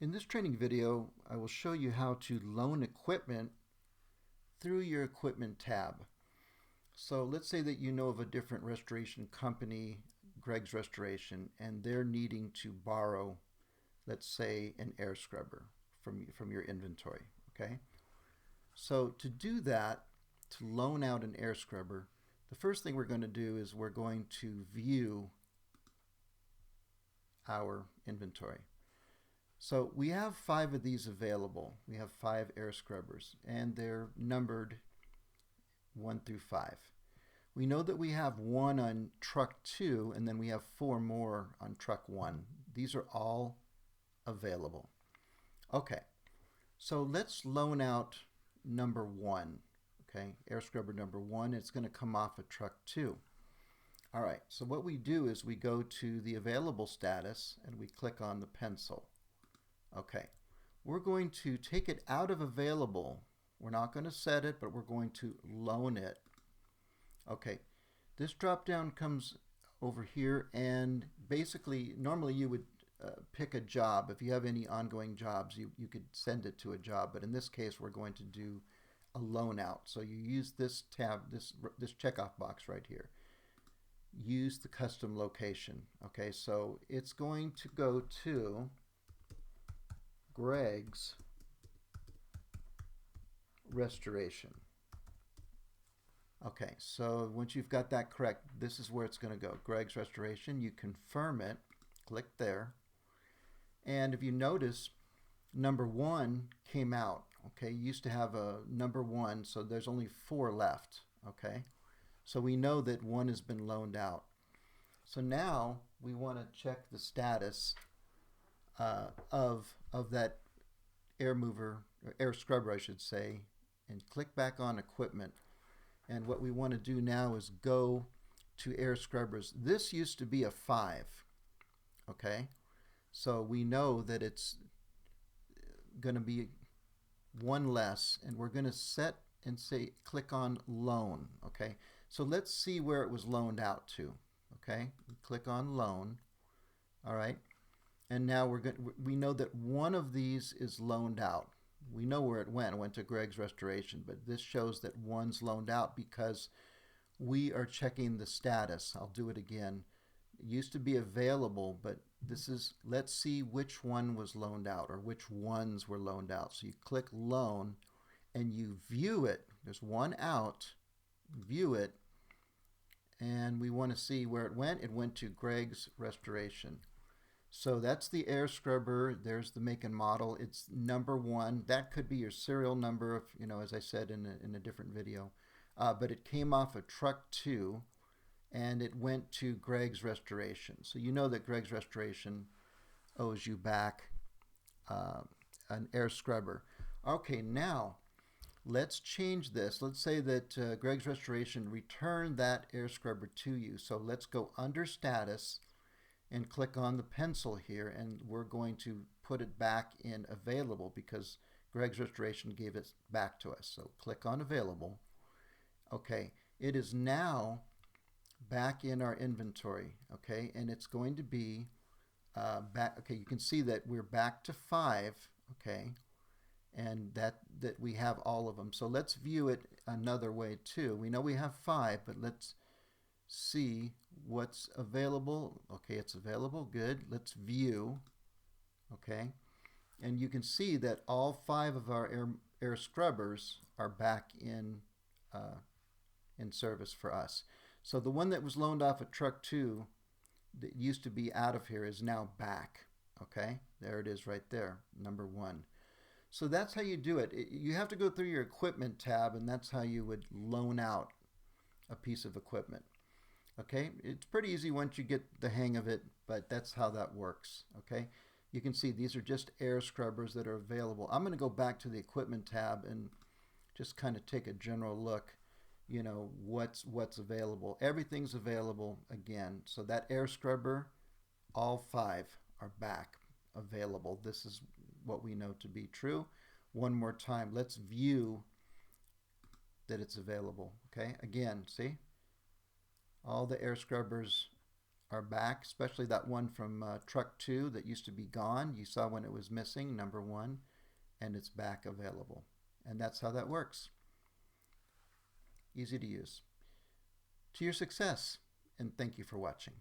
In this training video, I will show you how to loan equipment through your equipment tab. So let's say that you know of a different restoration company, Greg's Restoration, and they're needing to borrow, let's say, an air scrubber from your inventory, okay? So to do that, to loan out an air scrubber, the first thing we're going to do is we're going to view our inventory. So we have 5 of these available. We have 5 air scrubbers, and they're numbered 1 through 5. We know that we have 1 on truck 2, and then we have 4 more on truck 1. These are all available. Okay, so let's loan out number 1. Okay, air scrubber number 1. It's going to come off of truck 2. All right, so what we do is we go to the available status and we click on the pencil. Okay, we're going to take it out of available. We're not going to set it, but we're going to loan it. Okay, this drop down comes over here, and basically normally you would pick a job. If you have any ongoing jobs, you could send it to a job, but in this case we're going to do a loan out. So you use this tab, this checkoff box right here. Use the custom location. Okay, so it's going to go to Greg's Restoration. Okay, so once you've got that correct, this is where it's going to go. Greg's Restoration. You confirm it, click there, and if you notice, number 1 came out. Okay, you used to have a number 1, so there's only 4 left. Okay, so we know that 1 has been loaned out. So now we want to check the status of that air mover, or air scrubber I should say, and click back on equipment. And what we want to do now is go to air scrubbers. This used to be a 5, okay? So we know that it's going to be 1 less, and we're going to set and say click on loan, okay? So let's see where it was loaned out to, okay? Click on loan, all right? And now we know that 1 of these is loaned out. We know where it went. It went to Greg's Restoration, but this shows that 1's loaned out because we are checking the status. I'll do it again. It used to be available, but this is, let's see which one was loaned out, or which ones were loaned out. So you click loan and you view it. There's 1 out, view it, and we want to see where it went. It went to Greg's Restoration. So that's the air scrubber. There's the make and model. It's number 1. That could be your serial number, if, you know, as I said in a different video. But it came off of truck 2, and it went to Greg's Restoration. So you know that Greg's Restoration owes you back an air scrubber. Okay, now let's change this. Let's say that Greg's Restoration returned that air scrubber to you. So let's go under status and click on the pencil here, and we're going to put it back in available because Greg's Restoration gave it back to us. So click on available. Okay, it is now back in our inventory, okay, and it's going to be back. Okay, you can see that we're back to 5, okay, and that we have all of them. So let's view it another way too. We know we have 5, but let's see what's available. Okay, it's available. Good. Let's view. Okay, and you can see that all 5 of our air scrubbers are back in service for us. So the one that was loaned off at truck 2 that used to be out of here is now back. Okay, there it is right there, number 1. So that's how you do it. You have to go through your equipment tab, and that's how you would loan out a piece of equipment. Okay, it's pretty easy once you get the hang of it, but that's how that works. Okay, you can see these are just air scrubbers that are available. I'm going to go back to the equipment tab and just kind of take a general look, you know, what's available. Everything's available again. So that air scrubber, all 5 are back available. This is what we know to be true. One more time, let's view that it's available. Okay, again, see? All the air scrubbers are back, especially that one from truck 2 that used to be gone. You saw when it was missing, number 1, and it's back available. And that's how that works. Easy to use. To your success, and thank you for watching.